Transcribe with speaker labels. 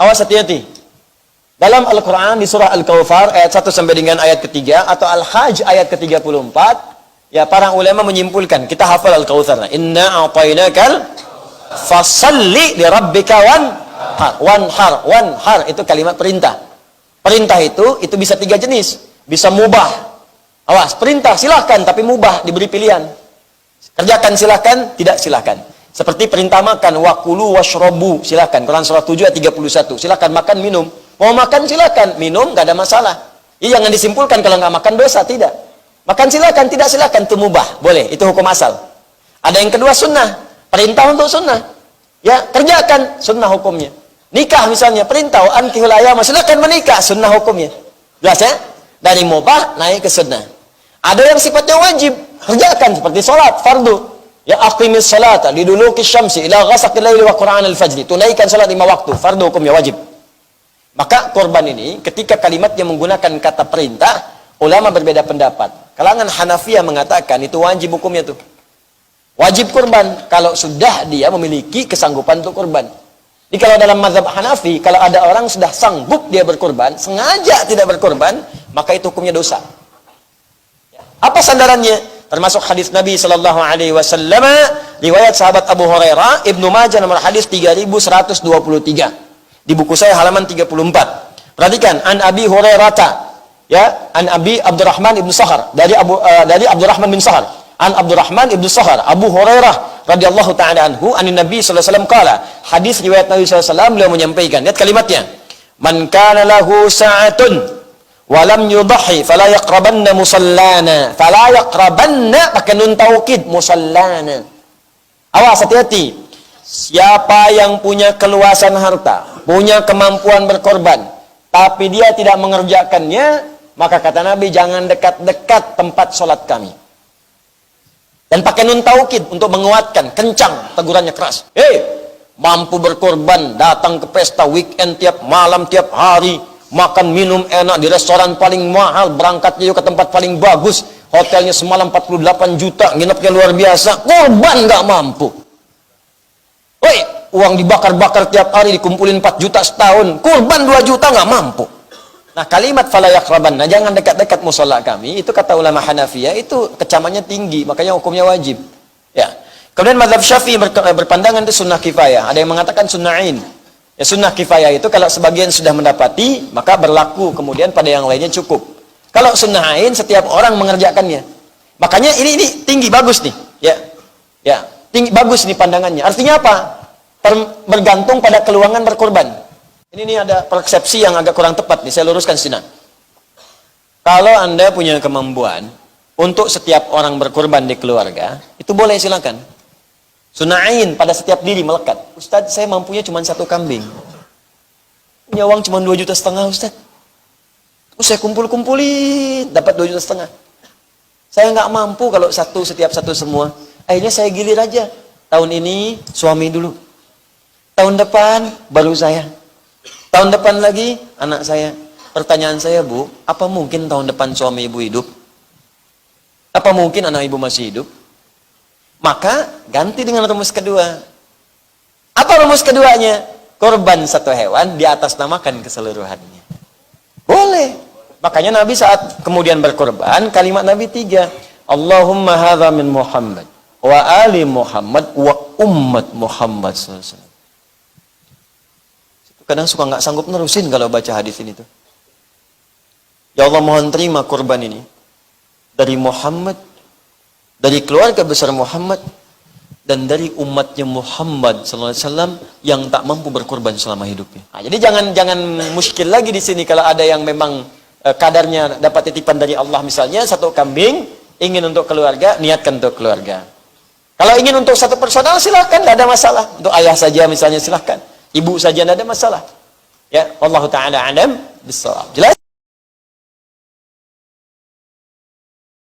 Speaker 1: Awas hati-hati. Dalam Al-Quran di surah Al-Kawthar ayat 1 sampai dengan ayat ketiga atau Al-Hajj ayat ke-34, ya para ulama menyimpulkan, kita hafal Al-Kawthar. Inna a'tainakal fasalli li rabbika wanhar itu kalimat perintah. Perintah itu bisa 3 jenis. Bisa mubah. Awas, perintah silahkan tapi mubah, diberi pilihan. Kerjakan silahkan, tidak silahkan. Seperti perintah makan, wakulu washrobu, silahkan. Quran surah 7 ayat 31. Silahkan makan, minum. Mau makan silahkan, minum gak ada masalah. Ya, jangan disimpulkan kalau nggak makan dosa, tidak. Makan silahkan, tidak silahkan, itu mubah, boleh, itu hukum asal. Ada yang kedua sunnah, perintah untuk sunnah. Ya, kerjakan, sunnah hukumnya. Nikah misalnya, perintah, ankihul ayama, silahkan menikah, sunnah hukumnya. Jelas ya? Dari mubah naik ke sunnah. Ada yang sifatnya wajib, kerjakan seperti sholat, fardu. Ya aqimis salata liduluki syamsi ila ghasaqil laili wa qur'an al-fajr. Tunaikan salat 5 waktu, fardu hukumnya wajib. Maka korban ini ketika kalimatnya menggunakan kata perintah, ulama berbeda pendapat. Kalangan Hanafiyah mengatakan itu wajib hukumnya tuh. Wajib kurban kalau sudah dia memiliki kesanggupan untuk kurban. Jadi kalau dalam mazhab Hanafi, kalau ada orang sudah sanggup dia berkurban, sengaja tidak berkurban, maka itu hukumnya dosa. Apa sandarannya? Termasuk hadis Nabi sallallahu alaihi wasallam, riwayat sahabat Abu Hurairah, Ibnu Majah nomor hadis 3123. Di buku saya halaman 34. Perhatikan, an Abi Hurairah, ya, an Abi Abdurrahman ibn Sahar, dari Abdurrahman bin Sahar, an Abdurrahman ibn Sahar, Abu Hurairah radhiyallahu taala anhu, anin Nabi sallallahu alaihi wasallam qala, hadis riwayat Nabi sallallahu alaihi wasallam, beliau menyampaikan, lihat kalimatnya, man kana lahu sa'atun wa lam yudhi fala yaqrabanna musallana, fala yaqrabanna pakai nun taukid, musallana. Awas, hati-hati. Siapa yang punya keluasan harta, punya kemampuan berkorban, tapi dia tidak mengerjakannya, maka kata Nabi, jangan dekat-dekat tempat sholat kami. Dan pakai nun taukid untuk menguatkan, kencang, tegurannya keras. Mampu berkorban, datang ke pesta weekend tiap malam, tiap hari, makan minum enak di restoran paling mahal, berangkatnya juga ke tempat paling bagus, hotelnya semalam 48 juta, nginepnya luar biasa, korban nggak mampu. Uang dibakar-bakar tiap hari, dikumpulin 4 juta setahun, kurban 2 juta nggak mampu. Nah, kalimat fala yaqrabanna, jangan dekat-dekat musola kami, itu kata ulama Hanafiyah, itu kecamannya tinggi, makanya hukumnya wajib. Ya. Kemudian mazhab Syafi'i berpandangan itu sunnah kifayah. Ada yang mengatakan sunnah ain. Ya, sunnah kifayah itu kalau sebagian sudah mendapati, maka berlaku, kemudian pada yang lainnya cukup. Kalau sunnah ain, setiap orang mengerjakannya. Makanya ini tinggi, bagus nih. Ya, tinggi, bagus nih pandangannya. Artinya apa? Bergantung pada keluangan berkorban. Ini ada persepsi yang agak kurang tepat nih, saya luruskan sini. Kalau Anda punya kemampuan untuk setiap orang berkorban di keluarga, itu boleh, silakan. Sunnah ain pada setiap diri melekat. Ustadz, saya mampunya cuma 1 kambing. Punya uang cuma 2,5 juta, Ustadz. Saya kumpul-kumpulin dapat 2,5 juta. Saya nggak mampu kalau setiap satu semua. Akhirnya saya gilir aja. Tahun ini suami dulu. Tahun depan baru saya. Tahun depan lagi anak saya. Pertanyaan saya, Bu, apa mungkin tahun depan suami ibu hidup? Apa mungkin anak ibu masih hidup? Maka ganti dengan rumus kedua. Apa rumus keduanya? Korban 1 hewan diatasnamakan keseluruhannya. Boleh. Makanya Nabi saat kemudian berkorban, kalimat Nabi 3. Allahumma hadza min Muhammad wa ali Muhammad wa ummat Muhammad SAW. Kadang suka nggak sanggup nerusin kalau baca hadis ini tuh. Ya Allah, mohon terima korban ini dari Muhammad, dari keluarga besar Muhammad, dan dari umatnya Muhammad SAW yang tak mampu berkorban selama hidupnya. Nah, jadi jangan muskil lagi di sini kalau ada yang memang kadarnya dapat titipan dari Allah, misalnya 1 kambing ingin untuk keluarga, niatkan untuk keluarga. Kalau ingin untuk 1 personal, silahkan, tidak ada masalah. Untuk ayah saja misalnya, silahkan. Ibu saja, tidak ada masalah. Ya, wallahu ta'ala alam bissawab. Jelas?